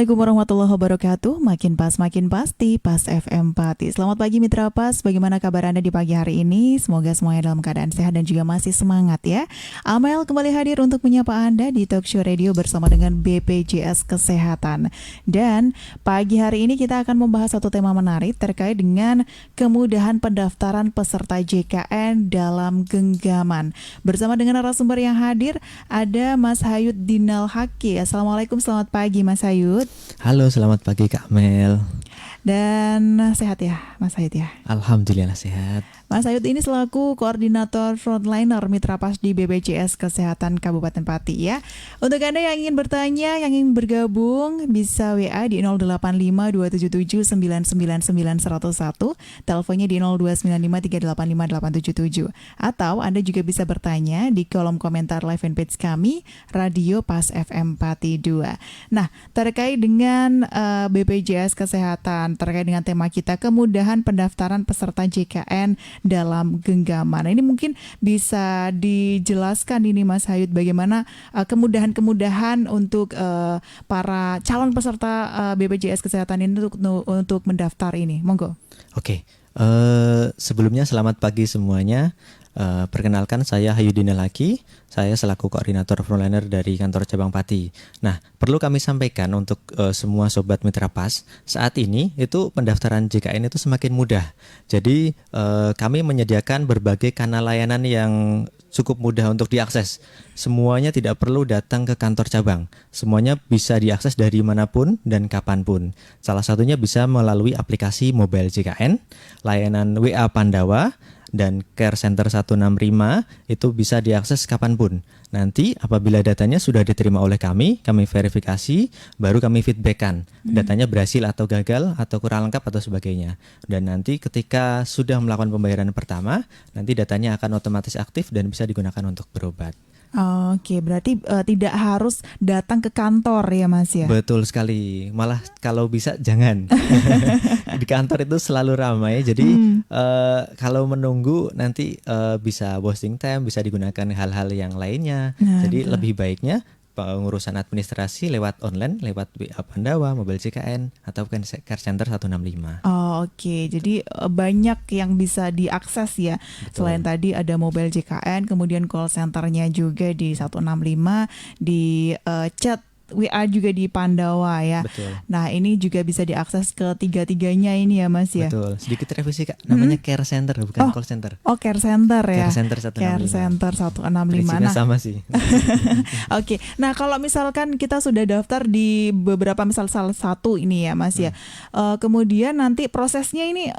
Assalamualaikum warahmatullahi wabarakatuh. Makin pas, makin pasti, Pas FM Pati. Selamat pagi Mitra Pas, bagaimana kabar Anda di pagi hari ini? Semoga semuanya dalam keadaan sehat dan juga masih semangat ya. Amel kembali hadir untuk menyapa Anda di Talk Show Radio bersama dengan BPJS Kesehatan. Dan pagi hari ini kita akan membahas satu tema menarik terkait dengan kemudahan pendaftaran peserta JKN dalam genggaman. Bersama dengan narasumber yang hadir, ada Mas Hayud Dinal Haki. Assalamualaikum, selamat pagi Mas Hayud. Halo, selamat pagi Kak Mel. Dan sehat ya Mas Hayud ya? Alhamdulillah sehat. Mas Hayud ini selaku koordinator frontliner Mitra Pas di BPJS Kesehatan Kabupaten Pati ya. Untuk Anda yang ingin bertanya, yang ingin bergabung, bisa WA di 085277999101, teleponnya di 0295385877. Atau Anda juga bisa bertanya di kolom komentar live fanpage kami, Radio Pas FM Pati 2. Nah, terkait dengan BPJS Kesehatan, terkait dengan tema kita, kemudahan pendaftaran peserta JKN dalam genggaman. Nah, ini mungkin bisa dijelaskan ini Mas Hayud bagaimana kemudahan-kemudahan untuk para calon peserta BPJS Kesehatan ini untuk mendaftar ini. Monggo. Oke, sebelumnya selamat pagi semuanya. Perkenalkan saya Hayudin Laki, saya selaku koordinator frontliner dari kantor cabang Pati. Nah, perlu kami sampaikan untuk semua sobat Mitra Pas, saat ini itu pendaftaran JKN itu semakin mudah. Jadi kami menyediakan berbagai kanal layanan yang cukup mudah untuk diakses. Semuanya tidak perlu datang ke kantor cabang. Semuanya bisa diakses dari manapun dan kapanpun. Salah satunya bisa melalui aplikasi mobile JKN, layanan WA Pandawa, dan Care Center 165 itu bisa diakses kapanpun. Nanti apabila datanya sudah diterima oleh kami verifikasi, baru kami feedbackkan datanya berhasil atau gagal atau kurang lengkap atau sebagainya. Dan nanti ketika sudah melakukan pembayaran pertama, nanti datanya akan otomatis aktif dan bisa digunakan untuk berobat. Oke, berarti tidak harus datang ke kantor ya Mas ya? Betul sekali, malah kalau bisa jangan. Di kantor itu selalu ramai, jadi kalau menunggu nanti bisa wasting time, bisa digunakan hal-hal yang lainnya. Nah, jadi betul. lebih baiknya pengurusan administrasi lewat online, lewat WA Pandawa, Mobile JKN, atau Care Center 165. Oh, oke. Jadi banyak yang bisa diakses ya. Betul. Selain tadi ada mobile JKN, kemudian call centernya juga di 165, di chat WA juga di Pandawa ya. Betul. Nah, ini juga bisa diakses ke tiga-tiganya ini ya Mas ya. Betul. Sedikit revisi Kak, namanya Care Center bukan call center. Oh, Care Center ya. Care Center 165. Care Center 165. Prinsipnya sama sih. Oke. Nah, kalau misalkan kita sudah daftar di beberapa, misal salah satu ini ya Mas ya. Kemudian nanti prosesnya ini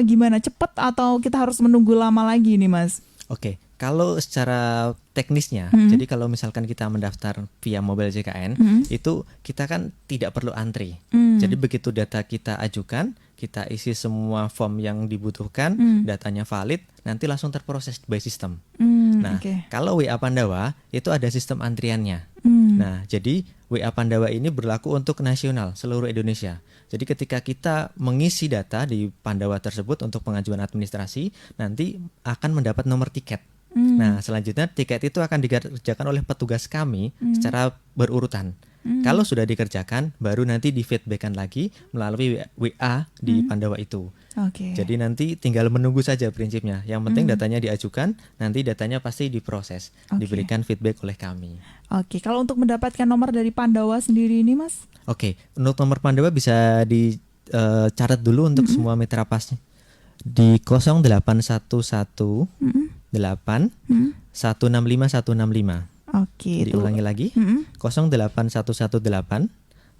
gimana? Cepat atau kita harus menunggu lama lagi nih Mas? Oke, kalau secara teknisnya, jadi kalau misalkan kita mendaftar via mobile JKN, itu kita kan tidak perlu antri. Jadi begitu data kita ajukan, kita isi semua form yang dibutuhkan, datanya valid, nanti langsung terproses by system. Nah, kalau WA Pandawa itu ada sistem antriannya. Nah, jadi WA Pandawa ini berlaku untuk nasional seluruh Indonesia. Jadi ketika kita mengisi data di Pandawa tersebut untuk pengajuan administrasi, nanti akan mendapat nomor tiket. Nah, selanjutnya tiket itu akan dikerjakan oleh petugas kami secara berurutan. Kalau sudah dikerjakan, baru nanti di-feedbackkan lagi melalui WA di Pandawa itu. Jadi nanti tinggal menunggu saja prinsipnya. Yang penting datanya diajukan, nanti datanya pasti diproses, diberikan feedback oleh kami. Oke, kalau untuk mendapatkan nomor dari Pandawa sendiri ini Mas? Oke, untuk nomor Pandawa bisa dicatat dulu untuk semua mitra pasnya. Di 0811 8 165 165. Oke, diulangi lagi. 08118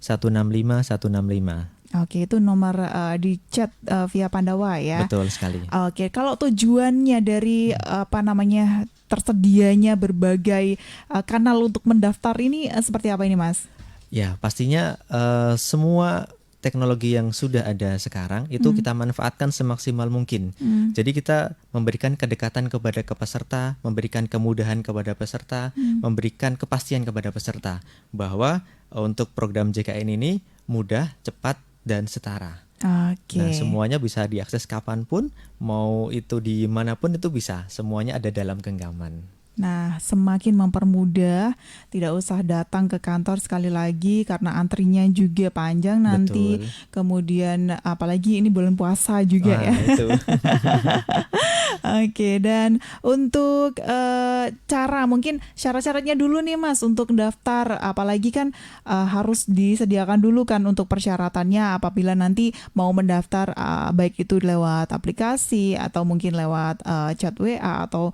165 165. Oke, itu nomor di chat via Pandawa ya. Betul sekali. Oke, kalau tujuannya dari tersedianya berbagai kanal untuk mendaftar ini seperti apa ini Mas? Ya, pastinya semua teknologi yang sudah ada sekarang itu kita manfaatkan semaksimal mungkin. Jadi kita memberikan kedekatan kepada peserta, memberikan kemudahan kepada peserta, memberikan kepastian kepada peserta bahwa untuk program JKN ini mudah, cepat, dan setara. Oke. Nah, semuanya bisa diakses kapanpun, mau itu di manapun itu bisa. Semuanya ada dalam genggaman. Nah, semakin mempermudah, tidak usah datang ke kantor sekali lagi karena antrinya juga panjang nanti. Betul. Kemudian apalagi ini bulan puasa juga Wah, ya. itu. Oke, dan untuk cara mungkin syarat-syaratnya dulu nih Mas untuk daftar, apalagi kan harus disediakan dulu kan untuk persyaratannya apabila nanti mau mendaftar baik itu lewat aplikasi atau mungkin lewat chat WA atau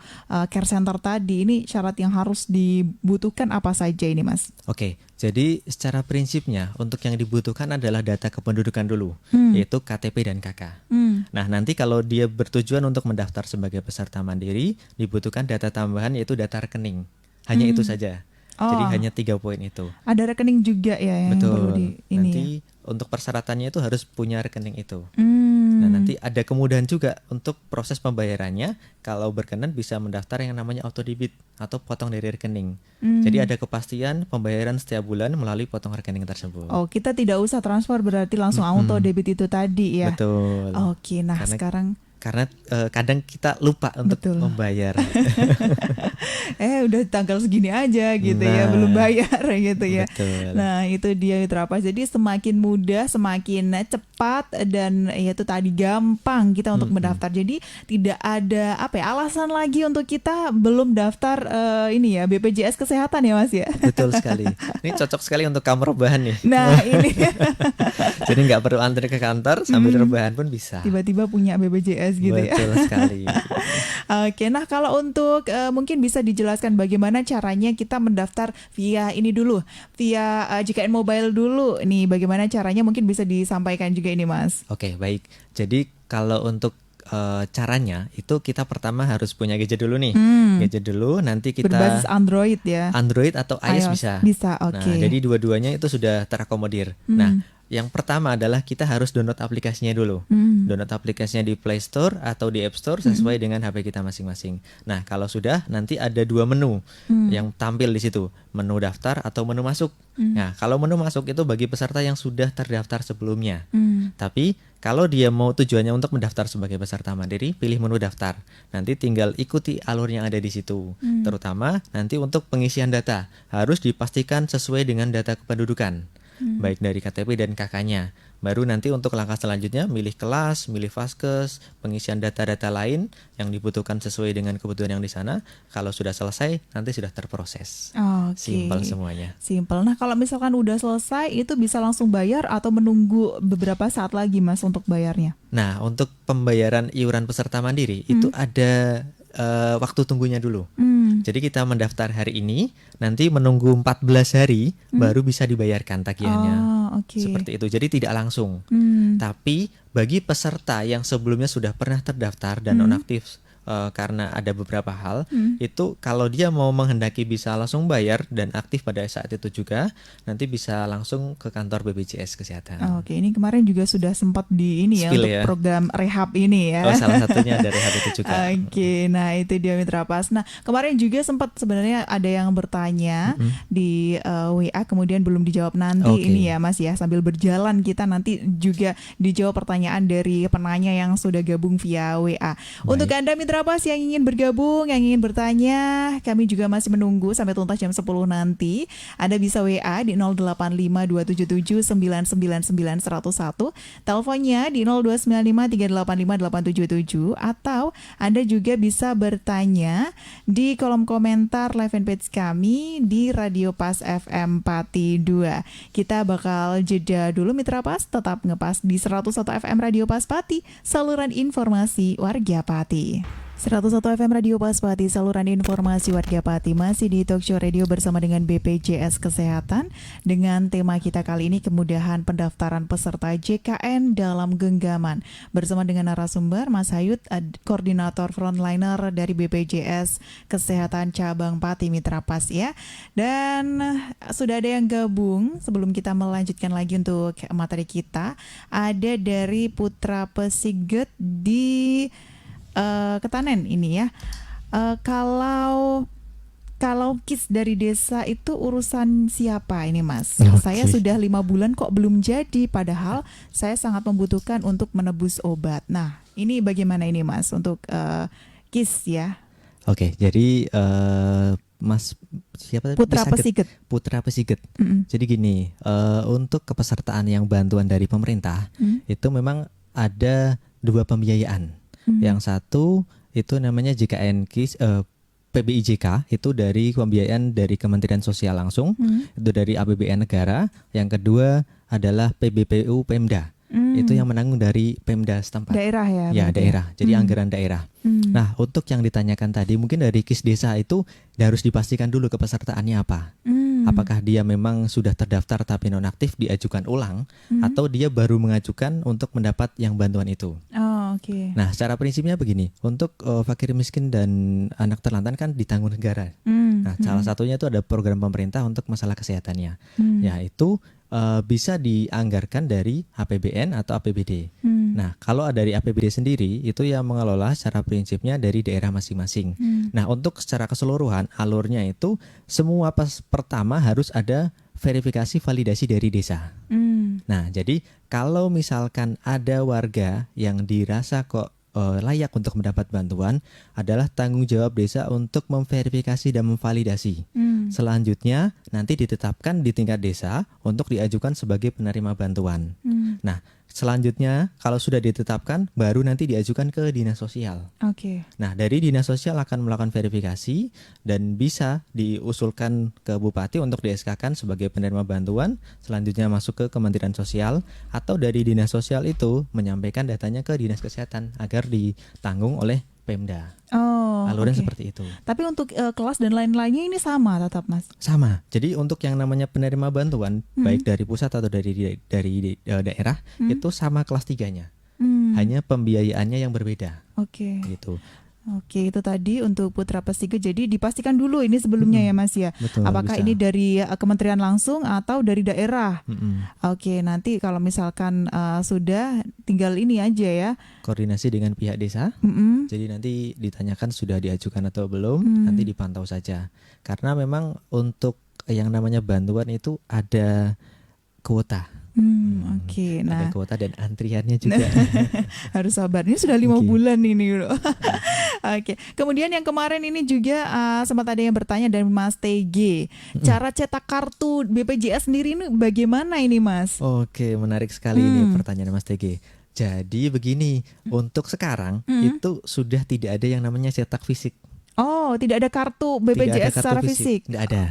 care center tadi. Ini syarat yang harus dibutuhkan apa saja ini Mas? Oke, jadi secara prinsipnya untuk yang dibutuhkan adalah data kependudukan dulu, yaitu KTP dan KK. Nah, nanti kalau dia bertujuan untuk mendaftar sebagai peserta mandiri, dibutuhkan data tambahan yaitu data rekening. Hanya itu saja. Jadi Oh. hanya 3 poin itu. Ada rekening juga ya yang perlu di Betul. ini Nanti ya. untuk persyaratannya itu harus punya rekening itu. Hmm. Nah, nanti ada kemudahan juga untuk proses pembayarannya. Kalau berkenan bisa mendaftar yang namanya auto debit atau potong dari rekening. Jadi ada kepastian pembayaran setiap bulan melalui potong rekening tersebut. Oh, kita tidak usah transfer berarti langsung auto debit itu tadi ya. Betul. Oke, nah Karena- sekarang Karena kadang kita lupa untuk Betul. membayar. udah tanggal segini aja gitu ya, Nah, belum bayar gitu ya. betul. Nah, itu dia Mitra Pas. Jadi semakin mudah, semakin cepat dan ya itu tadi gampang kita untuk mendaftar. Jadi tidak ada alasan lagi untuk kita belum daftar ini ya BPJS Kesehatan ya Mas ya. Betul sekali. Ini cocok sekali untuk kamu rebahan nih. Nah, ini Jadi nggak perlu antri ke kantor sambil rebahan pun bisa. tiba-tiba punya BPJS gitu ya. Betul sekali. Oke, nah kalau untuk mungkin bisa dijelaskan bagaimana caranya kita mendaftar via ini dulu, via JKN Mobile dulu. Nih, bagaimana caranya mungkin bisa disampaikan juga ini, Mas. Oke, baik. Jadi kalau untuk caranya itu kita pertama harus punya gadget dulu nih. Gadget dulu, nanti kita Berbasis Android ya. Android atau iOS iOS bisa. bisa, oke. Nah, jadi dua-duanya itu sudah terakomodir. Nah, yang pertama adalah kita harus download aplikasinya dulu. Download aplikasinya di Play Store atau di App Store sesuai dengan HP kita masing-masing. Nah, kalau sudah nanti ada 2 menu yang tampil di situ, menu daftar atau menu masuk. Nah, kalau menu masuk itu bagi peserta yang sudah terdaftar sebelumnya. Tapi kalau dia mau tujuannya untuk mendaftar sebagai peserta mandiri, pilih menu daftar. Nanti tinggal ikuti alur yang ada di situ. Terutama nanti untuk pengisian data harus dipastikan sesuai dengan data kependudukan. Baik dari KTP dan KK-nya. Baru nanti untuk langkah selanjutnya milih kelas, milih vaskes, pengisian data-data lain yang dibutuhkan sesuai dengan kebutuhan yang di sana. Kalau sudah selesai, nanti sudah terproses. Oke. Simpel semuanya. Simpel. Nah, kalau misalkan udah selesai itu bisa langsung bayar atau menunggu beberapa saat lagi, Mas, untuk bayarnya? Nah, untuk pembayaran iuran peserta mandiri itu ada waktu tunggunya dulu. Jadi kita mendaftar hari ini, nanti menunggu 14 hari baru bisa dibayarkan tagihannya. Oh, oke. Seperti itu. Jadi tidak langsung. Tapi bagi peserta yang sebelumnya sudah pernah terdaftar dan nonaktif karena ada beberapa hal, itu kalau dia mau menghendaki bisa langsung bayar dan aktif pada saat itu juga, nanti bisa langsung ke kantor BPJS Kesehatan. Oke, ini kemarin juga sudah sempat di ini ya Spill untuk ya. program rehab ini ya. Oh, salah satunya dari hal itu juga. Oke, nah itu dia Mitra Pas. Nah, kemarin juga sempat sebenarnya ada yang bertanya di WA kemudian belum dijawab nanti Oke. ini ya Mas ya. Sambil berjalan kita nanti juga dijawab pertanyaan dari penanya yang sudah gabung via WA. Untuk Anda Mitra Pas yang ingin bergabung, yang ingin bertanya, kami juga masih menunggu sampai tuntas jam 10 nanti. Anda bisa WA di 085277999101, teleponnya di 02953858777, atau Anda juga bisa bertanya di kolom komentar live fanpage kami di Radio Pas FM Pati 2. Kita bakal jeda dulu Mitra Pas, tetap ngepas di 101 FM Radio Pas Pati, saluran informasi warga Pati. 101 FM Radio Pas Pati, saluran informasi warga Pati, masih di Talk Show Radio bersama dengan BPJS Kesehatan dengan tema kita kali ini kemudahan pendaftaran peserta JKN dalam genggaman, bersama dengan narasumber Mas Hayut, koordinator frontliner dari BPJS Kesehatan Cabang Pati Mitra Pas ya. Dan sudah ada yang gabung. Sebelum kita melanjutkan lagi untuk materi kita, ada dari Putra Pesiget di Ketanen ini ya. Kalau KIS dari desa itu urusan siapa ini Mas? Oke. Saya sudah 5 bulan kok belum jadi, padahal saya sangat membutuhkan untuk menebus obat. Nah, ini bagaimana ini Mas untuk KIS ya? Oke, jadi Mas siapa tadi? Putra Pesigit. Putra Pesigit. Mm-mm. Jadi gini, untuk kepesertaan yang bantuan dari pemerintah itu memang ada 2 pembiayaan. Yang satu itu namanya JKN KIS, PBIJK, itu dari pembiayaan dari Kementerian Sosial langsung, itu dari APBN negara. Yang kedua adalah PBPU Pemda. Itu yang menanggung dari Pemda setempat. Daerah ya? Ya, berarti daerah. Jadi anggaran daerah. Nah, untuk yang ditanyakan tadi mungkin dari KIS desa itu harus dipastikan dulu kepesertaannya apa. Apakah dia memang sudah terdaftar tapi nonaktif, diajukan ulang, atau dia baru mengajukan untuk mendapat yang bantuan itu. Oh, oke. Nah, secara prinsipnya begini, untuk fakir miskin dan anak terlantar kan ditanggung negara. Nah, salah satunya itu ada program pemerintah untuk masalah kesehatannya, yaitu bisa dianggarkan dari APBN atau APBD. Nah, kalau dari APBD sendiri itu yang mengelola secara prinsipnya dari daerah masing-masing. Nah, untuk secara keseluruhan alurnya itu semua pertama harus ada verifikasi validasi dari desa. Nah, jadi kalau misalkan ada warga yang dirasa kok layak untuk mendapat bantuan, adalah tanggung jawab desa untuk memverifikasi dan memvalidasi. Selanjutnya nanti ditetapkan di tingkat desa untuk diajukan sebagai penerima bantuan. Nah, selanjutnya kalau sudah ditetapkan baru nanti diajukan ke dinas sosial. Oke. Nah, dari dinas sosial akan melakukan verifikasi dan bisa diusulkan ke bupati untuk di-SK-kan sebagai penerima bantuan. Selanjutnya masuk ke Kementerian Sosial, atau dari dinas sosial itu menyampaikan datanya ke dinas kesehatan agar ditanggung oleh Pemda. Oh, Alurnya oke. seperti itu. Tapi untuk kelas dan lain-lainnya ini sama tetap, Mas? Sama. Jadi untuk yang namanya penerima bantuan baik dari pusat atau dari daerah itu sama kelas 3-nya. Hanya pembiayaannya yang berbeda. Oke. Gitu. Oke, itu tadi untuk Putra Pesigit. Jadi dipastikan dulu ini sebelumnya ya, Mas ya. Betul, Apakah bisa. ini dari kementerian langsung atau dari daerah? Oke, nanti kalau misalkan sudah tinggal ini aja ya. Koordinasi dengan pihak desa. Jadi nanti ditanyakan sudah diajukan atau belum, nanti dipantau saja. Karena memang untuk yang namanya bantuan itu ada kuota. Oke, Ada nah kuota dan antriannya juga. harus sabar. Ini sudah 5 Oke. bulan ini loh. Oke, kemudian yang kemarin ini juga sempat ada yang bertanya dari Mas TG. Cara cetak kartu BPJS sendiri ini bagaimana ini, Mas? Oke, menarik sekali ini pertanyaan Mas TG. Jadi begini, untuk sekarang itu sudah tidak ada yang namanya cetak fisik. Oh, tidak ada kartu Tidak ada BPJS kartu secara fisik. Tidak ada.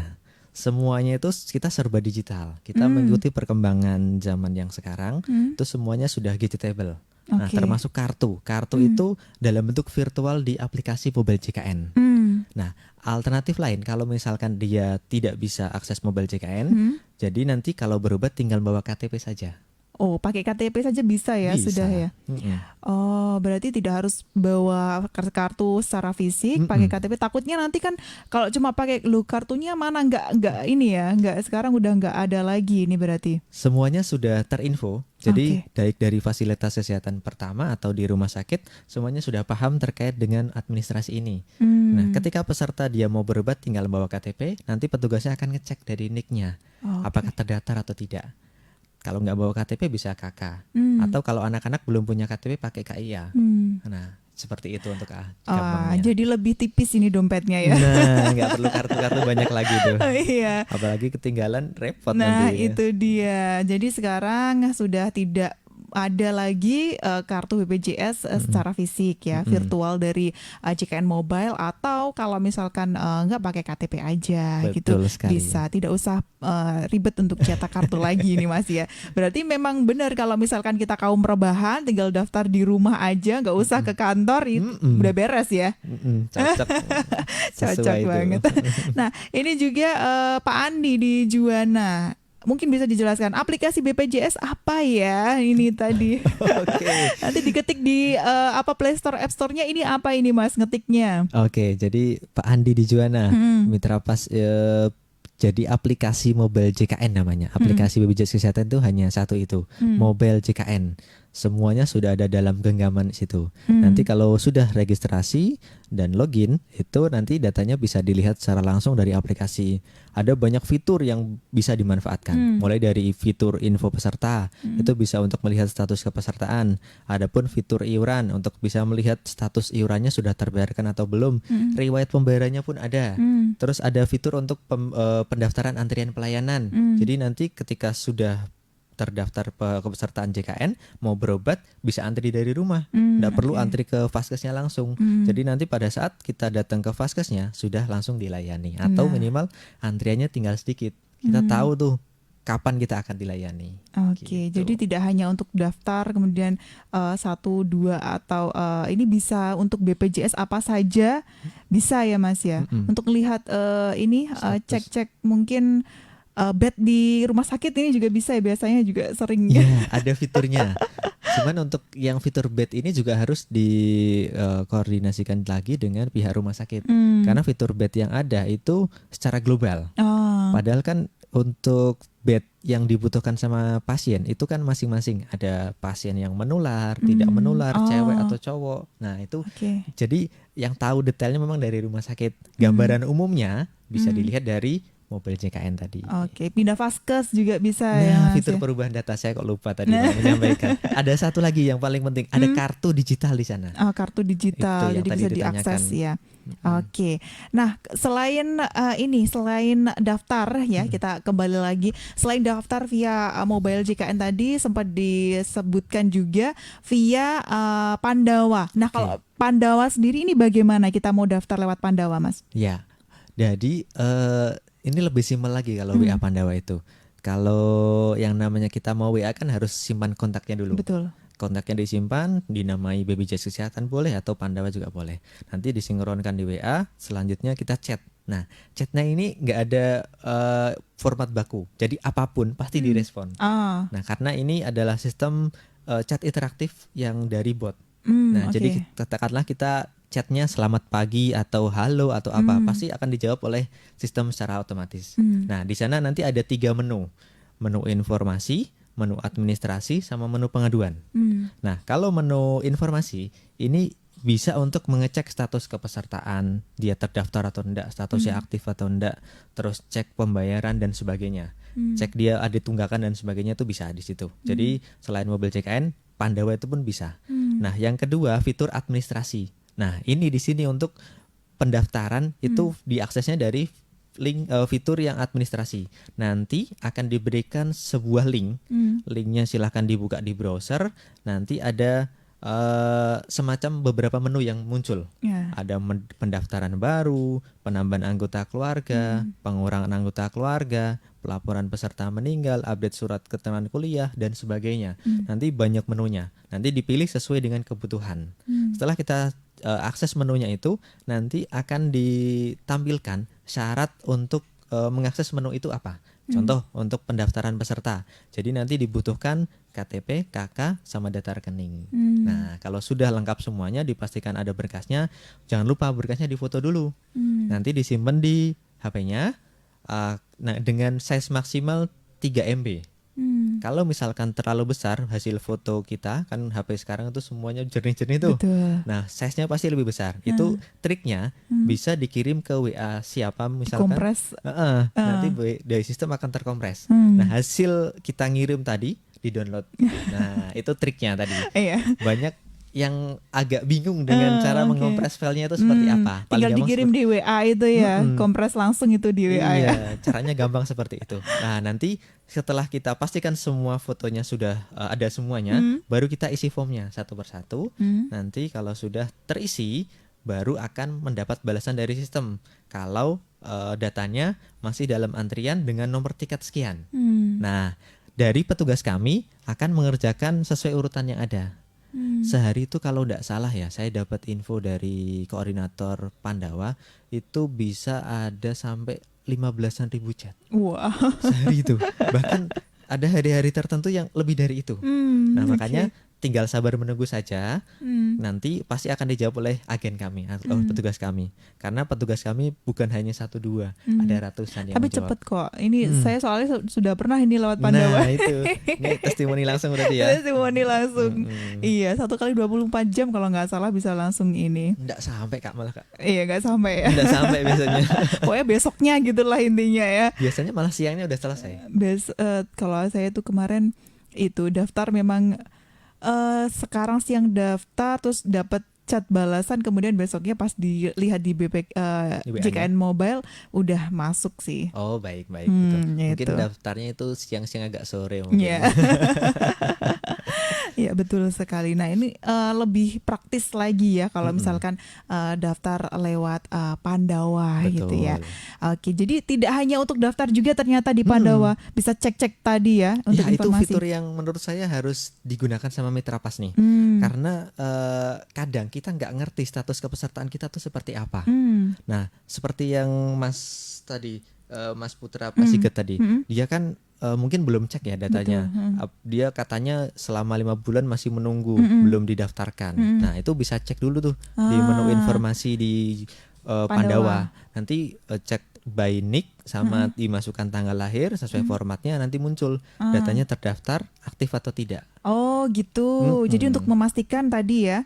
Semuanya itu kita serba digital. Kita mengikuti perkembangan zaman yang sekarang. Itu semuanya sudah gadgetable. Nah, Oke. termasuk kartu. Kartu itu dalam bentuk virtual di aplikasi mobile JKN. Nah, alternatif lain kalau misalkan dia tidak bisa akses mobile JKN, jadi nanti kalau berobat tinggal bawa KTP saja. Oh, pakai KTP saja bisa ya, Bisa. sudah ya. Oh, berarti tidak harus bawa kartu secara fisik, pakai KTP. Takutnya nanti kan kalau cuma pakai kartunya mana nggak ini ya, nggak, sekarang udah nggak ada lagi ini berarti. Semuanya sudah terinfo. Jadi Oke. baik dari fasilitas kesehatan pertama atau di rumah sakit, semuanya sudah paham terkait dengan administrasi ini. Nah, ketika peserta dia mau berobat tinggal bawa KTP, nanti petugasnya akan ngecek dari NIK-nya, apakah terdaftar atau tidak. Kalau nggak bawa KTP bisa KK, atau kalau anak-anak belum punya KTP pakai KIA. Nah, seperti itu untuk gampangnya. Jadi lebih tipis ini dompetnya ya. Nah, nggak perlu kartu-kartu banyak lagi tuh. Iya. Apalagi ketinggalan repot Nah, nanti. itu dia. Jadi sekarang sudah tidak ada lagi kartu BPJS secara fisik ya, virtual dari JKN Mobile, atau kalau misalkan nggak pakai KTP aja. Betul gitu sekali. bisa, tidak usah ribet untuk cetak kartu lagi ini, Mas ya. Berarti memang benar kalau misalkan kita kaum rebahan tinggal daftar di rumah aja, nggak usah ke kantor, itu udah beres ya. Cocok. Cocok Sesuai itu. banget. Nah, ini juga Pak Andi di Juwana. Mungkin bisa dijelaskan aplikasi BPJS apa ya ini tadi? Oke. Nanti diketik di Play Store, App Store-nya, ini apa ini, Mas, ngetiknya? Oke, jadi Pak Andi di Juwana, Mitra Pas, jadi aplikasi mobile JKN namanya. Aplikasi BPJS Kesehatan itu hanya satu itu, mobile JKN. semuanya sudah ada dalam genggaman situ. Hmm. Nanti kalau sudah registrasi dan login, itu nanti datanya bisa dilihat secara langsung dari aplikasi. Ada banyak fitur yang bisa dimanfaatkan. Mulai dari fitur info peserta, itu bisa untuk melihat status kepesertaan. Adapun fitur iuran untuk bisa melihat status iurannya sudah terbayarkan atau belum. Riwayat pembayarannya pun ada. Terus ada fitur untuk pendaftaran antrian pelayanan. Jadi nanti ketika sudah terdaftar kepesertaan JKN mau berobat bisa antri dari rumah, nggak perlu antri ke vaskesnya langsung. Jadi nanti pada saat kita datang ke vaskesnya sudah langsung dilayani atau minimal antriannya tinggal sedikit. Kita tahu tuh kapan kita akan dilayani. Oke, Gitu. jadi tidak hanya untuk daftar kemudian 1, 2 atau ini bisa untuk BPJS apa saja bisa ya Mas ya. Untuk lihat ini Status. cek-cek mungkin bed di rumah sakit ini juga bisa ya, biasanya juga sering. Ya, ada fiturnya. Cuman untuk yang fitur bed ini juga harus dikoordinasikan lagi dengan pihak rumah sakit. Karena fitur bed yang ada itu secara global. Oh. Padahal kan untuk bed yang dibutuhkan sama pasien itu kan masing-masing. Ada pasien yang menular, tidak menular, cewek atau cowok. Nah, itu Oke. jadi yang tahu detailnya memang dari rumah sakit. Gambaran umumnya bisa dilihat dari mobil JKN tadi. Oke, pindah vaskes juga bisa ya Nah, Mas fitur ya? perubahan data saya kok lupa tadi mau menyampaikan. Ada satu lagi yang paling penting, ada kartu digital di sana. Oh, kartu digital, Itu yang jadi tadi bisa ditanyakan. diakses ya. Oke, nah selain selain daftar ya, kita kembali lagi. Selain daftar via mobile JKN tadi sempat disebutkan juga via Pandawa. Nah, kalau Pandawa sendiri ini bagaimana kita mau daftar lewat Pandawa, Mas? Ya, jadi ini lebih simpel lagi kalau WA Pandawa itu. Kalau yang namanya kita mau WA kan harus simpan kontaknya dulu. Betul. Kontaknya disimpan, dinamai BPJS Kesehatan boleh atau Pandawa juga boleh. Nanti disinkronkan di WA, selanjutnya kita chat. Nah, chatnya ini nggak ada format baku, jadi apapun pasti direspon. Ah. Nah, karena ini adalah sistem chat interaktif yang dari bot. Nah, Oke. jadi katakanlah kita chatnya selamat pagi atau halo atau apa, pasti akan dijawab oleh sistem secara otomatis. Nah, di sana nanti ada 3 menu. Menu informasi, menu administrasi, sama menu pengaduan. Nah, kalau menu informasi ini bisa untuk mengecek status kepesertaan, dia terdaftar atau enggak, statusnya aktif atau enggak, terus cek pembayaran dan sebagainya. Cek dia ada tunggakan dan sebagainya itu bisa di situ. Jadi selain mobil JKN, Pandawa itu pun bisa. Nah, yang kedua fitur administrasi. Nah, ini di sini untuk pendaftaran itu diaksesnya dari link fitur yang administrasi. Nanti akan diberikan sebuah link. Linknya silahkan dibuka di browser. Nanti ada semacam beberapa menu yang muncul. Ya. Ada pendaftaran baru, penambahan anggota keluarga, pengurangan anggota keluarga, pelaporan peserta meninggal, update surat keterangan kuliah dan sebagainya. Nanti banyak menunya. Nanti dipilih sesuai dengan kebutuhan. Setelah kita akses menunya itu, nanti akan ditampilkan syarat untuk mengakses menu itu apa. Contoh untuk pendaftaran peserta. Jadi nanti dibutuhkan KTP, KK, sama data rekening. Nah, kalau sudah lengkap semuanya, dipastikan ada berkasnya. Jangan lupa berkasnya difoto dulu. Nanti disimpan di HP-nya. Nah, dengan size maksimal 3 MB. Kalau misalkan terlalu besar hasil foto kita, kan HP sekarang itu semuanya jernih-jernih tuh. Betul. Nah, size-nya pasti lebih besar. Itu triknya bisa dikirim ke WA siapa misalkan. Kompres. Nanti dari sistem akan terkompres. Nah, hasil kita ngirim tadi di-download. Nah, itu triknya tadi. Iya. Banyak yang agak bingung dengan cara oke. mengompres filenya itu seperti apa. Tinggal gampang dikirim di WA itu ya, kompres langsung itu di WA ya. Iya, caranya gampang seperti itu. Nah, nanti setelah kita pastikan semua fotonya sudah ada semuanya, baru kita isi formnya satu persatu. Nanti kalau sudah terisi, baru akan mendapat balasan dari sistem. Kalau datanya masih dalam antrian dengan nomor tiket sekian. Nah, dari petugas kami akan mengerjakan sesuai urutan yang ada. Sehari itu kalau tidak salah ya, saya dapat info dari koordinator Pandawa itu bisa ada sampai 15.000 chat. Wah. Sehari itu. Bahkan ada hari-hari tertentu yang lebih dari itu. Nah, makanya tinggal sabar menunggu saja. Hmm. Nanti pasti akan dijawab oleh agen kami atau petugas kami. Karena petugas kami bukan hanya 1-2, ada ratusan yang Tapi menjawab. cepet kok. Ini saya soalnya sudah pernah ini lewat Pandawa. Nah itu, ini testimoni langsung berarti ya. Testimoni langsung. Iya, 1 kali 24 jam kalau nggak salah bisa langsung ini. Nggak sampai Kak, malah Kak. Iya, nggak sampai ya. Nggak sampai biasanya. Pokoknya besoknya gitulah intinya ya. Biasanya malah siangnya udah selesai. Kalau saya tuh kemarin itu daftar memang sekarang siang daftar terus dapat chat balasan, kemudian besoknya pas dilihat di Di WA-nya. JKN Mobile udah masuk sih. Oh baik-baik gitu. Mungkin Gitu. daftarnya itu siang-siang agak sore mungkin. Iya. Iya betul sekali. Nah ini lebih praktis lagi ya kalau misalkan daftar lewat Pandawa gitu ya. Oke, jadi tidak hanya untuk daftar juga ternyata di Pandawa bisa cek-cek tadi ya untuk Ya itu informasi. fitur yang menurut saya harus digunakan sama mitra pas nih. Karena kadang kita nggak ngerti status kepesertaan kita tuh seperti apa. Nah seperti yang Mas Putra Pasiget tadi, dia kan mungkin belum cek ya datanya. Dia katanya selama 5 bulan masih menunggu, belum didaftarkan. Nah itu bisa cek dulu tuh di menu informasi di Pandawa. Nanti cek by nick sama dimasukkan tanggal lahir sesuai formatnya, nanti muncul datanya terdaftar, aktif atau tidak. Oh gitu. Jadi untuk memastikan tadi ya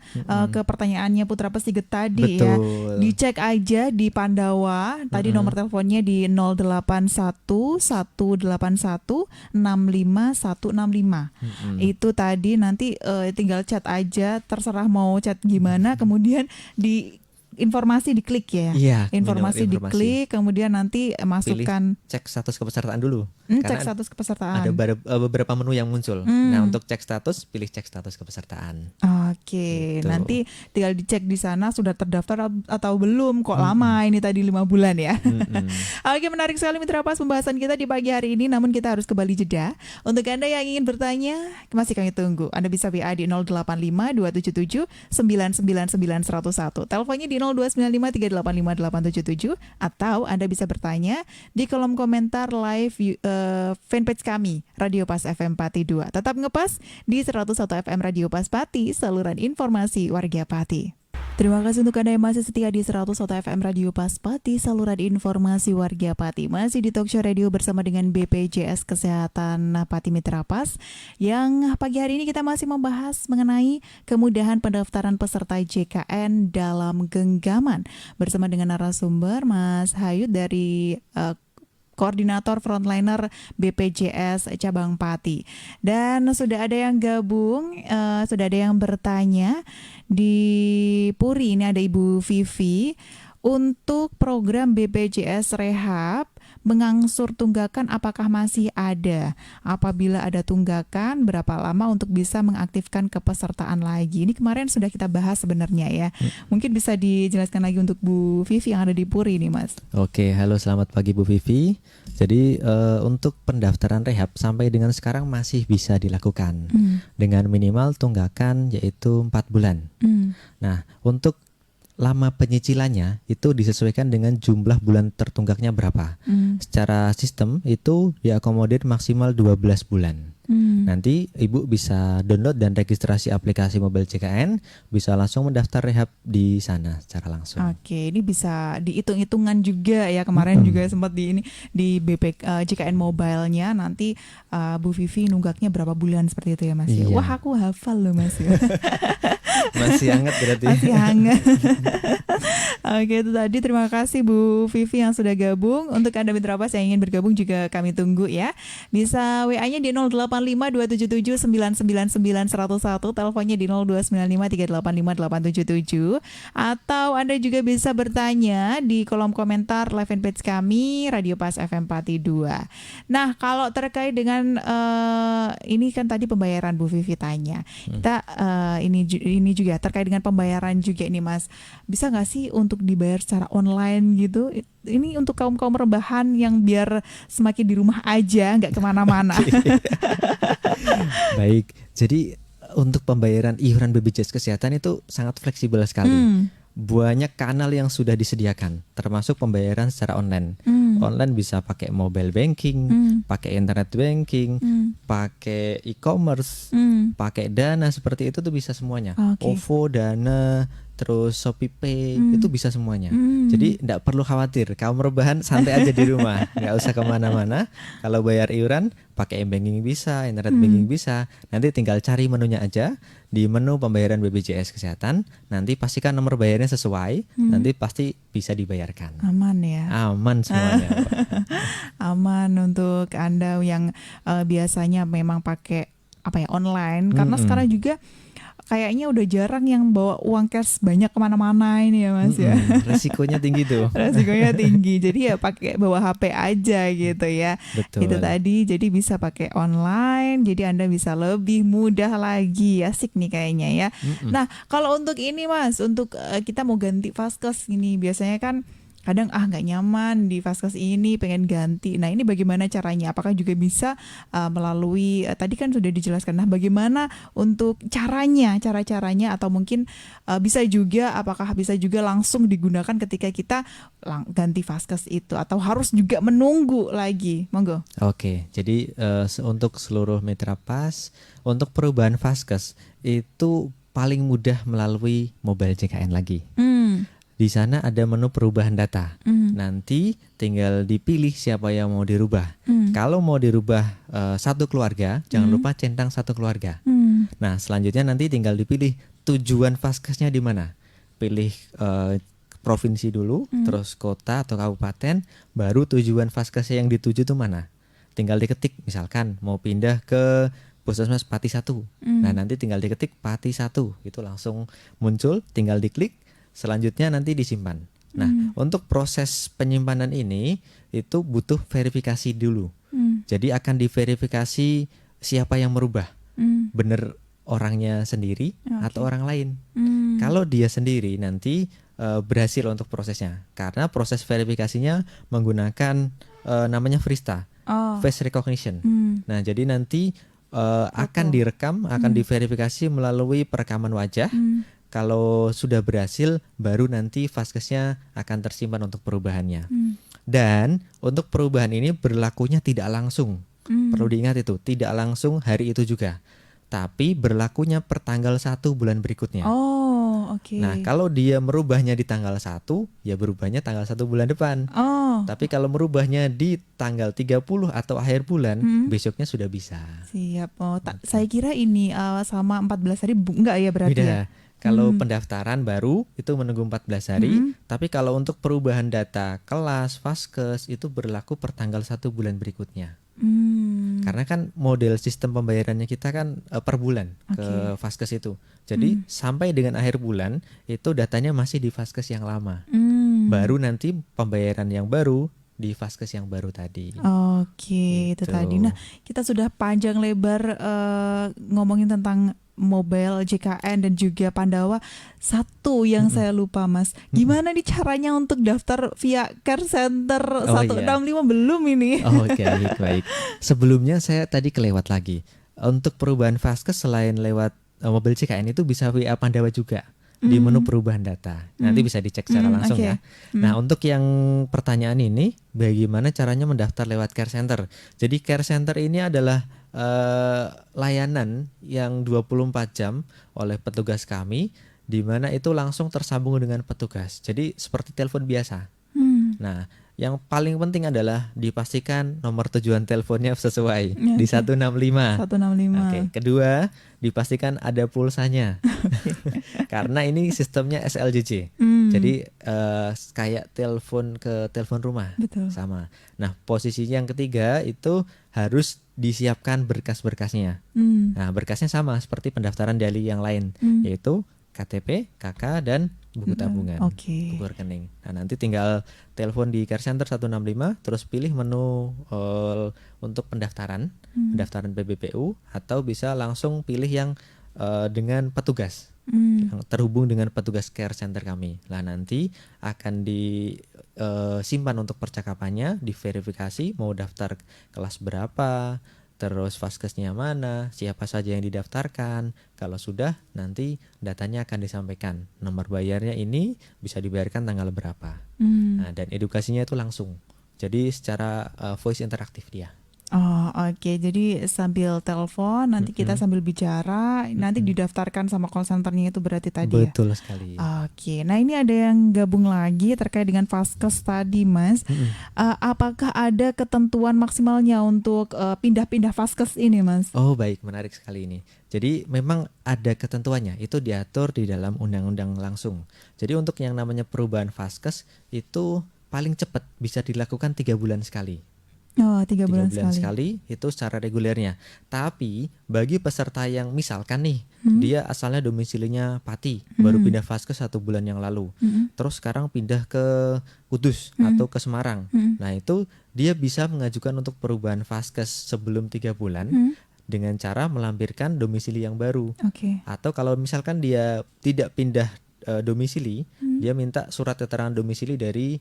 ke pertanyaannya Putra Pasiget tadi ya, Betul. dicek aja di Pandawa. Tadi nomor teleponnya di 081181 65165. Itu tadi nanti tinggal chat aja, terserah mau chat gimana, kemudian di informasi diklik ya. Iya, Informasi menu diklik, kemudian nanti masukkan Cek status kepesertaan dulu. cek Karena status kepesertaan. ada beberapa menu yang muncul. Nah, untuk cek status, pilih cek status kepesertaan. Oke, Gitu. nanti tinggal dicek di sana sudah terdaftar atau belum. Kok lama ini tadi 5 bulan ya. Oke, menarik sekali Mitra Pas pembahasan kita di pagi hari ini. Namun kita harus kembali jeda. Untuk Anda yang ingin bertanya, masih kami tunggu. Anda bisa WA di 085 277 999 101. Teleponnya di 0295 385 877. Atau Anda bisa bertanya di kolom komentar live fanpage kami Radio Pas FM Pati 2. Tetap ngepas di 101 FM Radio Pas Pati, saluran informasi warga Pati. Terima kasih untuk Anda yang masih setia di 101 FM Radio Pas Pati, saluran informasi warga Pati. Masih di Talkshow Radio bersama dengan BPJS Kesehatan Pati Mitra Pas. Yang pagi hari ini kita masih membahas mengenai kemudahan pendaftaran peserta JKN dalam genggaman. Bersama dengan narasumber Mas Hayud dari Koordinator Frontliner BPJS Cabang Pati. Dan sudah ada yang gabung, sudah ada yang bertanya di Puri. Ini ada Ibu Vivi. Untuk program BPJS Rehab mengangsur tunggakan apakah masih ada? Apabila ada tunggakan, berapa lama untuk bisa mengaktifkan kepesertaan lagi? Ini kemarin sudah kita bahas sebenarnya ya. Mungkin bisa dijelaskan lagi untuk Bu Vivi yang ada di Puri nih Mas. Oke, halo selamat pagi Bu Vivi. Jadi untuk pendaftaran rehab sampai dengan sekarang masih bisa dilakukan dengan minimal tunggakan yaitu 4 bulan. Nah, untuk lama penyicilannya itu disesuaikan dengan jumlah bulan tertunggaknya berapa. Secara sistem itu diakomodir maksimal 12 bulan. Nanti Ibu bisa download dan registrasi aplikasi mobile JKN, bisa langsung mendaftar rehab di sana secara langsung. Oke, ini bisa dihitung-hitungan juga ya. Kemarin juga sempat di JKN Mobile-nya nanti Bu Vivi nunggaknya berapa bulan seperti itu ya Mas. Iya. Wah, aku hafal loh Mas. Masih hangat berarti. Masih hangat. Oke, itu tadi terima kasih Bu Vivi yang sudah gabung. Untuk Anda Mitra Pas yang ingin bergabung juga kami tunggu ya. Bisa WA-nya di 085 277 999 101, teleponnya di 0295 385 877. Atau Anda juga bisa bertanya di kolom komentar live fanpage kami Radio Pas FM Pati 2. Nah, kalau terkait dengan ini kan tadi pembayaran Bu Vivi tanya. Kita ini juga terkait dengan pembayaran juga ini Mas. Bisa nggak sih untuk dibayar secara online gitu? Ini untuk kaum-kaum rebahan yang biar semakin di rumah aja, nggak kemana-mana. Baik, jadi untuk pembayaran iuran BPJS Kesehatan itu sangat fleksibel sekali. Banyak kanal yang sudah disediakan, termasuk pembayaran secara online. Online bisa pakai mobile banking, pakai internet banking, pakai e-commerce, pakai Dana seperti itu tuh bisa semuanya. Oke. OVO, Dana, terus ShopeePay itu bisa semuanya. Hmm. Jadi tidak perlu khawatir. Kamu rebahan santai aja di rumah, nggak usah kemana-mana. Kalau bayar iuran pakai m-banking bisa, internet banking bisa. Nanti tinggal cari menunya aja di menu pembayaran BPJS Kesehatan. Nanti pastikan nomor bayarnya sesuai. Nanti pasti bisa dibayarkan. Aman ya. Aman semuanya. Aman untuk Anda yang biasanya memang pakai online, karena sekarang juga kayaknya udah jarang yang bawa uang cash banyak kemana-mana ini ya Mas ya. Resikonya tinggi tuh. Resikonya tinggi, jadi ya pakai bawa HP aja gitu ya. Betul. Itu tadi, jadi bisa pakai online, jadi Anda bisa lebih mudah lagi. Asik nih kayaknya ya. Nah, kalau untuk ini Mas, untuk kita mau ganti Vaskes ini, biasanya kan kadang nggak nyaman di Vaskes ini, pengen ganti. Nah, ini bagaimana caranya? Apakah juga bisa melalui tadi kan sudah dijelaskan. Nah, bagaimana untuk cara-caranya atau mungkin bisa juga, apakah bisa juga langsung digunakan ketika kita ganti Vaskes itu, atau harus juga menunggu lagi? Monggo. Oke, jadi untuk seluruh mitra pas, untuk perubahan Vaskes itu paling mudah melalui mobile JKN lagi. Di sana ada menu perubahan data. Nanti tinggal dipilih siapa yang mau dirubah. Kalau mau dirubah satu keluarga, jangan lupa centang satu keluarga. Nah, selanjutnya nanti tinggal dipilih tujuan Vaskesnya di mana. Pilih provinsi dulu, terus kota atau kabupaten, baru tujuan Vaskesnya yang dituju itu mana. Tinggal diketik, misalkan mau pindah ke Puskesmas Pati 1. Nah, nanti tinggal diketik Pati 1, itu langsung muncul, tinggal diklik. Selanjutnya nanti disimpan. Nah, untuk proses penyimpanan ini itu butuh verifikasi dulu. Jadi akan diverifikasi siapa yang merubah. Bener orangnya sendiri atau orang lain. Kalau dia sendiri nanti berhasil untuk prosesnya. Karena proses verifikasinya menggunakan namanya Frista, face recognition. Nah, jadi nanti akan direkam, akan diverifikasi melalui perekaman wajah. Kalau sudah berhasil, baru nanti Vaskesnya akan tersimpan untuk perubahannya. Dan untuk perubahan ini berlakunya tidak langsung. Perlu diingat itu, tidak langsung hari itu juga. Tapi berlakunya per tanggal 1 bulan berikutnya. Oke. Nah, kalau dia merubahnya di tanggal 1, ya berubahnya tanggal 1 bulan depan. Tapi kalau merubahnya di tanggal 30 atau akhir bulan, besoknya sudah bisa. Siap. Saya kira ini sama 14 hari enggak ya berarti Beda. ya? Kalau pendaftaran baru itu menunggu 14 hari, tapi kalau untuk perubahan data kelas, Vaskes itu berlaku per tanggal 1 bulan berikutnya. Karena kan model sistem pembayarannya kita kan per bulan ke Vaskes itu. Jadi sampai dengan akhir bulan itu datanya masih di Vaskes yang lama. Baru nanti pembayaran yang baru di Vaskes yang baru tadi. Oke, itu tadi. Nah, kita sudah panjang lebar ngomongin tentang mobile JKN dan juga Pandawa. Satu yang saya lupa Mas, gimana nih caranya untuk daftar via Care Center 165 belum ini? Oke, baik. Sebelumnya saya tadi kelewat lagi. Untuk perubahan Vaskes selain lewat mobile JKN itu bisa via Pandawa juga di menu perubahan data. Nanti bisa dicek secara langsung ya. Nah, untuk yang pertanyaan ini, bagaimana caranya mendaftar lewat Care Center? Jadi Care Center ini adalah layanan yang 24 jam oleh petugas kami, di mana itu langsung tersambung dengan petugas. Jadi seperti telepon biasa. Nah, yang paling penting adalah dipastikan nomor tujuan teleponnya sesuai di 165. 165. Oke. Kedua, dipastikan ada pulsanya. Karena ini sistemnya SLJJ. Jadi kayak telepon ke telepon rumah. Betul. Sama. Nah, posisinya yang ketiga itu harus disiapkan berkas-berkasnya. Nah, berkasnya sama seperti pendaftaran dali yang lain, yaitu KTP, KK, dan buku tabungan, buku rekening. Nah, nanti tinggal telepon di Care Center 165, terus pilih menu untuk pendaftaran PBPU, atau bisa langsung pilih yang dengan petugas, yang terhubung dengan petugas Care Center kami. Nah, nanti akan disimpan untuk percakapannya, diverifikasi mau daftar kelas berapa, terus Vaskesnya mana, siapa saja yang didaftarkan. Kalau sudah, nanti datanya akan disampaikan. Nomor bayarnya ini bisa dibayarkan tanggal berapa. Nah, dan edukasinya itu langsung. Jadi secara voice interaktif dia. Oh, oke. Jadi sambil telepon, nanti kita Mm-mm. sambil bicara, nanti Mm-mm. didaftarkan sama call centernya itu berarti tadi ya. Betul sekali. Oke. Nah, ini ada yang gabung lagi terkait dengan Vaskes tadi, Mas. Mm-mm. Apakah ada ketentuan maksimalnya untuk pindah-pindah Vaskes ini, Mas? Oh baik, menarik sekali ini. Jadi memang ada ketentuannya, itu diatur di dalam undang-undang langsung. Jadi untuk yang namanya perubahan vaskes itu paling cepat bisa dilakukan 3 bulan sekali. Oh, 3 bulan 3 bulan sekali. sekali itu secara regulernya. Tapi bagi peserta yang misalkan nih, Hmm? dia asalnya domisilinya Pati, baru Hmm. pindah vaskes 1 bulan yang lalu. Hmm. Terus sekarang pindah ke Kudus Hmm. atau ke Semarang. Hmm. Nah itu dia bisa mengajukan untuk perubahan vaskes sebelum 3 bulan Hmm. dengan cara melampirkan domisili yang baru. Oke. Atau kalau misalkan dia tidak pindah domisili, Hmm. dia minta surat keterangan domisili dari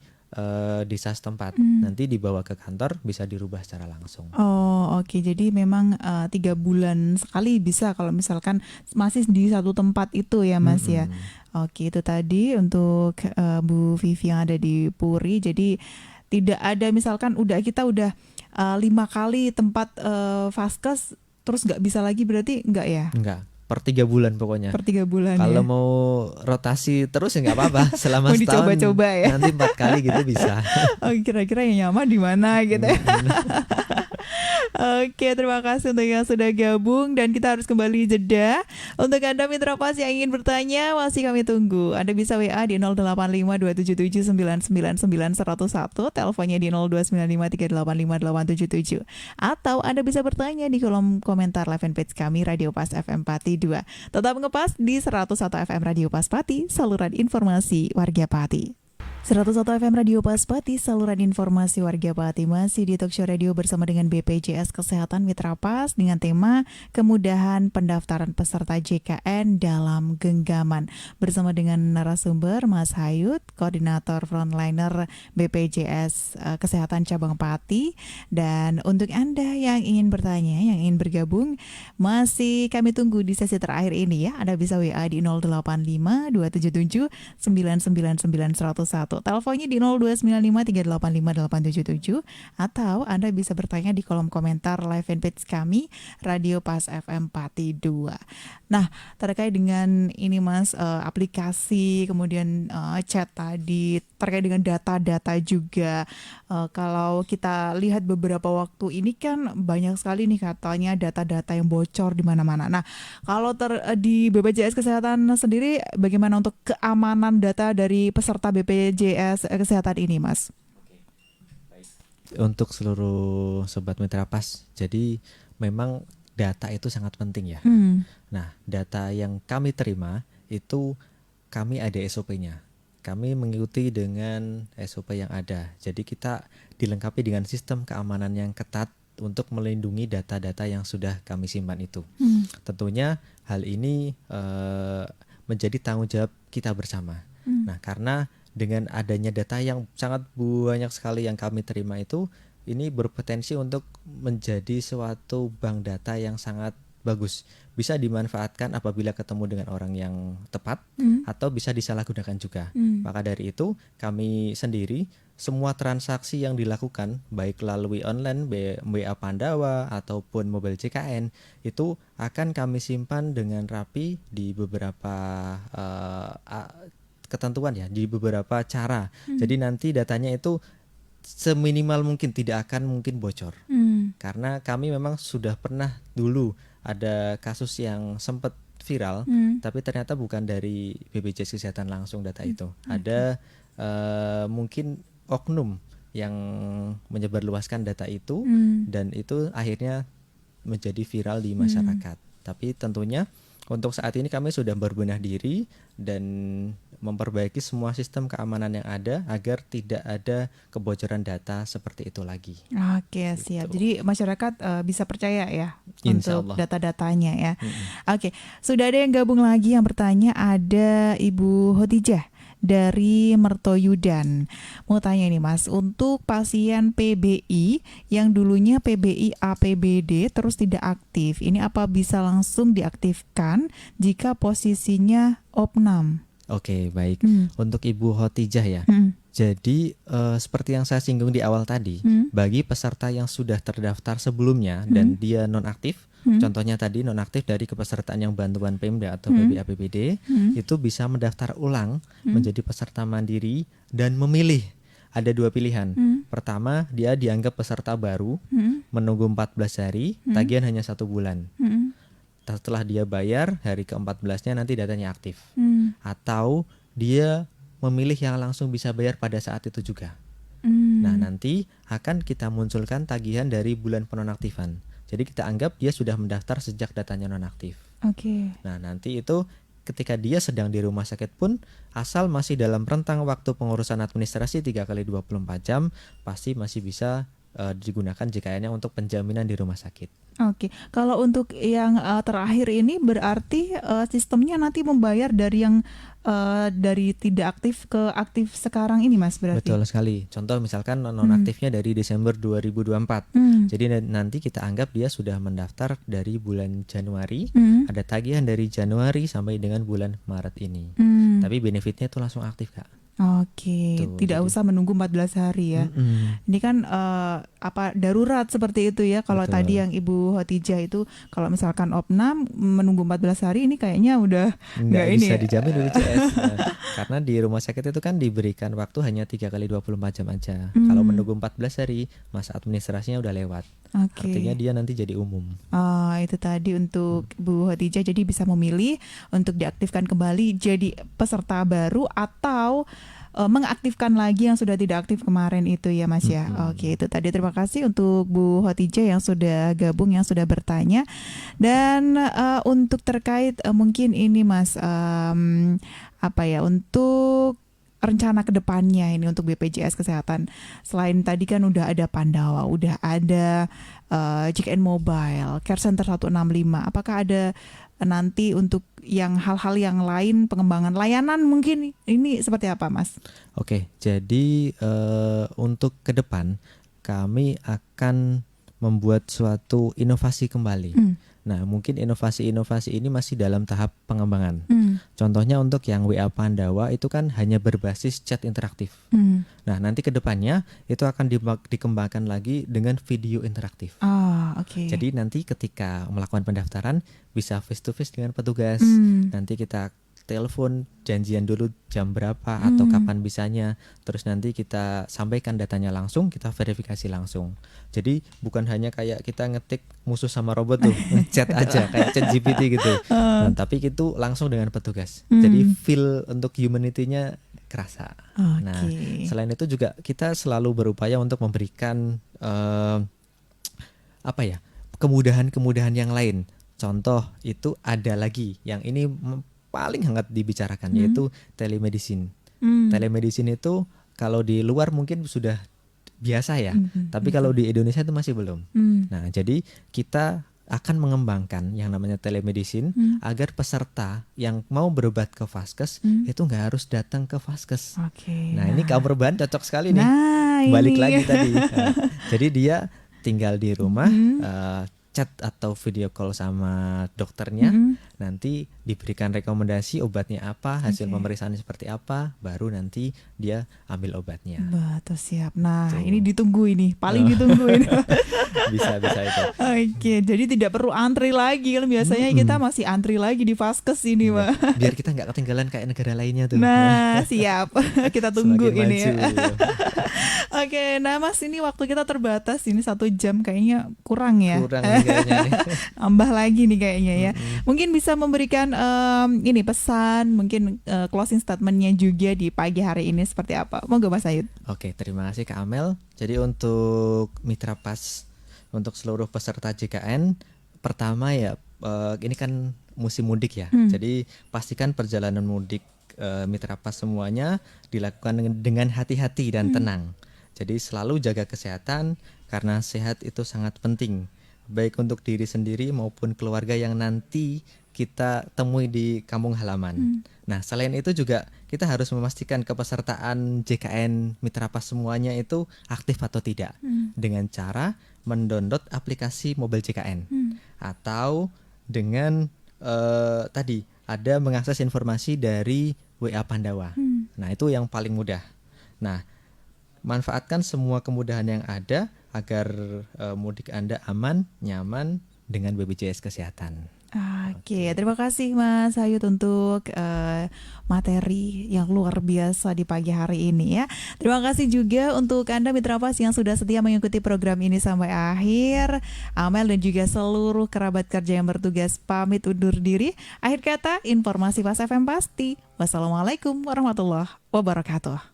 desa setempat. Hmm. Nanti dibawa ke kantor, bisa dirubah secara langsung. Oh, oke. Jadi memang 3 bulan sekali bisa kalau misalkan masih di satu tempat itu ya, Mas ya. Mm-mm. Oke, itu tadi untuk Bu Vivi yang ada di Puri. Jadi tidak ada misalkan kita udah 5 kali tempat Vaskes terus nggak bisa lagi berarti nggak ya? Enggak, per 3 bulan pokoknya. Per 3 bulan Kalau ya? mau rotasi terus ya nggak apa-apa. Selama Mau setahun dicoba-coba ya? nanti 4 kali gitu bisa. Oh, kira-kira yang nyaman di mana gitu ya? Mm-mm. Oke, terima kasih untuk yang sudah gabung dan kita harus kembali jeda. Untuk Anda Mitra Pas yang ingin bertanya, masih kami tunggu. Anda bisa WA di 085277999101, teleponnya di 0295385877. Atau Anda bisa bertanya di kolom komentar live fanpage kami Radio Pas FM Pati 2. Tetap ngepas di 101 FM Radio Pas Pati, saluran informasi warga Pati. 101 FM Radio Pas Pati, saluran informasi warga Pati, masih di Talkshow Radio bersama dengan BPJS Kesehatan Mitra Pas dengan tema kemudahan pendaftaran peserta JKN dalam genggaman. Bersama dengan narasumber Mas Hayut, Koordinator Frontliner BPJS Kesehatan Cabang Pati. Dan untuk Anda yang ingin bertanya, yang ingin bergabung, masih kami tunggu di sesi terakhir ini ya. Anda bisa WA di 085 277 999 101. Teleponnya di 0295385877 atau Anda bisa bertanya di kolom komentar live fanpage kami Radio Pas FM Pati 2. Nah, terkait dengan ini Mas, aplikasi kemudian chat tadi terkait dengan data-data juga, kalau kita lihat beberapa waktu ini kan banyak sekali nih katanya data-data yang bocor di mana-mana. Nah, kalau di BPJS Kesehatan sendiri bagaimana untuk keamanan data dari peserta BPJS Kesehatan ini, Mas? Untuk seluruh sobat Mitra Pas, jadi memang data itu sangat penting ya. Nah, data yang kami terima itu kami ada SOP-nya. Kami mengikuti dengan SOP yang ada. Jadi kita dilengkapi dengan sistem keamanan yang ketat untuk melindungi data-data yang sudah kami simpan itu. Tentunya hal ini menjadi tanggung jawab kita bersama. Nah, karena dengan adanya data yang sangat banyak sekali yang kami terima itu, ini berpotensi untuk menjadi suatu bank data yang sangat bagus. Bisa dimanfaatkan apabila ketemu dengan orang yang tepat atau bisa disalahgunakan juga. Maka dari itu kami sendiri semua transaksi yang dilakukan baik melalui online WA Pandawa ataupun mobile JKN itu akan kami simpan dengan rapi di beberapa ketentuan ya, di beberapa cara. Jadi nanti datanya itu seminimal mungkin tidak akan mungkin bocor. Karena kami memang sudah pernah dulu ada kasus yang sempat viral, tapi ternyata bukan dari BPJS Kesehatan langsung data itu. Ada mungkin oknum yang menyebarluaskan data itu dan itu akhirnya menjadi viral di masyarakat. Tapi tentunya untuk saat ini kami sudah berbenah diri dan memperbaiki semua sistem keamanan yang ada agar tidak ada kebocoran data seperti itu lagi. Oke, siap. Jadi masyarakat bisa percaya ya Insya untuk Allah. data-datanya ya. Oke, sudah ada yang gabung lagi yang bertanya, ada Ibu Hotijah dari Mertoyudan. Mau tanya nih Mas, untuk pasien PBI yang dulunya PBI APBD terus tidak aktif, ini apa bisa langsung diaktifkan jika posisinya opnam? Oke, baik. Untuk Ibu Hotijah ya. Jadi seperti yang saya singgung di awal tadi, bagi peserta yang sudah terdaftar sebelumnya dan dia nonaktif, contohnya tadi nonaktif dari kepesertaan yang bantuan Pemda atau PBAPBD, itu bisa mendaftar ulang menjadi peserta mandiri dan memilih. Ada 2 pilihan. Pertama, dia dianggap peserta baru, menunggu 14 hari, tagihan hanya 1 bulan. Setelah dia bayar, hari ke-14-nya nanti datanya aktif. Atau dia memilih yang langsung bisa bayar pada saat itu juga. Nah, nanti akan kita munculkan tagihan dari bulan penonaktifan. Jadi kita anggap dia sudah mendaftar sejak datanya nonaktif. Oke. Nah, nanti itu ketika dia sedang di rumah sakit pun, asal masih dalam rentang waktu pengurusan administrasi 3 kali 24 jam, pasti masih bisa digunakan JKN-nya untuk penjaminan di rumah sakit. Oke, kalau untuk yang terakhir ini berarti sistemnya nanti membayar dari yang dari tidak aktif ke aktif sekarang ini, Mas, berarti? Betul sekali. Contoh misalkan nonaktifnya dari Desember 2024. Jadi nanti kita anggap dia sudah mendaftar dari bulan Januari, ada tagihan dari Januari sampai dengan bulan Maret ini. Tapi benefitnya itu langsung aktif, Kak. Oke, Tuh, tidak jadi- usah menunggu 14 hari ya. Ini kan darurat seperti itu ya. Kalau Betul. tadi yang Ibu Hotijah itu kalau misalkan opnam menunggu 14 hari ini kayaknya udah nggak ini bisa ya. dijamin BPJS. Karena di rumah sakit itu kan diberikan waktu hanya 3 kali 24 jam aja. Kalau menunggu 14 hari, masa administrasinya udah lewat. Oke. Artinya dia nanti jadi umum. Itu tadi untuk Bu Hotijah, jadi bisa memilih untuk diaktifkan kembali jadi peserta baru atau mengaktifkan lagi yang sudah tidak aktif kemarin itu ya, Mas ya. Oke, itu tadi, terima kasih untuk Bu Hotijah yang sudah gabung, yang sudah bertanya. Dan untuk terkait mungkin ini, Mas, untuk rencana kedepannya ini untuk BPJS Kesehatan, selain tadi kan udah ada Pandawa, udah ada JKN Mobile, Care Center 165, apakah ada nanti untuk yang hal-hal yang lain, pengembangan layanan mungkin ini seperti apa, Mas? Oke, jadi untuk ke depan kami akan membuat suatu inovasi kembali. Nah, mungkin inovasi-inovasi ini masih dalam tahap pengembangan. Contohnya untuk yang WA Pandawa itu kan hanya berbasis chat interaktif. Nah, nanti ke depannya itu akan dikembangkan lagi dengan video interaktif. Oke. Jadi nanti ketika melakukan pendaftaran bisa face to face dengan petugas. Nanti kita telepon, janjian dulu jam berapa atau kapan bisanya. Terus nanti kita sampaikan datanya langsung, kita verifikasi langsung. Jadi bukan hanya kayak kita ngetik musuh sama robot tuh, ngechat aja kayak ChatGPT gitu. Nah, tapi itu langsung dengan petugas. Jadi feel untuk humanity-nya kerasa. Nah, selain itu juga kita selalu berupaya untuk memberikan kemudahan-kemudahan yang lain. Contoh itu ada lagi yang ini paling hangat dibicarakan, yaitu telemedicine. Telemedicine itu kalau di luar mungkin sudah biasa ya, tapi kalau di Indonesia itu masih belum. Nah, jadi kita akan mengembangkan yang namanya telemedicine agar peserta yang mau berobat ke Vaskes itu nggak harus datang ke Vaskes. Nah, ini kaum rebahan cocok sekali nih. Balik lagi tadi. Jadi dia tinggal di rumah, chat atau video call sama dokternya, nanti diberikan rekomendasi obatnya apa, hasil pemeriksaannya seperti apa, baru nanti dia ambil obatnya. Betul, siap. Nah, ini ditunggu ini, paling ditunggu ini. Bisa itu. Oke, jadi tidak perlu antri lagi, kan biasanya kita masih antri lagi di Vaskes ini, Pak. Biar kita nggak ketinggalan kayak negara lainnya tuh. Nah, siap. Kita tunggu Semakin ini maju. ya. Oke, nah Mas, ini waktu kita terbatas, ini 1 jam kayaknya kurang ya. Kurang nih kayaknya nih. Tambah lagi nih kayaknya ya. Mungkin bisa memberikan ini pesan, mungkin closing statementnya juga di pagi hari ini seperti apa? Monggo Mas Ayud. Oke, terima kasih Kak Amel. Jadi untuk Mitra Pas, untuk seluruh peserta JKN, pertama ya ini kan musim mudik ya. Jadi pastikan perjalanan mudik Mitra Pas semuanya dilakukan dengan hati-hati dan tenang. Jadi selalu jaga kesehatan karena sehat itu sangat penting, baik untuk diri sendiri maupun keluarga yang nanti kita temui di kampung halaman. Nah, selain itu juga kita harus memastikan kepesertaan JKN Mitra Pas semuanya itu aktif atau tidak dengan cara mendownload aplikasi mobile JKN atau dengan tadi ada mengakses informasi dari WA Pandawa. Nah, itu yang paling mudah. Nah, manfaatkan semua kemudahan yang ada agar mudik Anda aman, nyaman dengan BPJS Kesehatan. Oke, terima kasih Mas Hayut untuk materi yang luar biasa di pagi hari ini ya. Terima kasih juga untuk Anda Mitra Pas yang sudah setia mengikuti program ini sampai akhir. Amel dan juga seluruh kerabat kerja yang bertugas pamit undur diri. Akhir kata, informasi Pas FM pasti. Wassalamualaikum warahmatullahi wabarakatuh.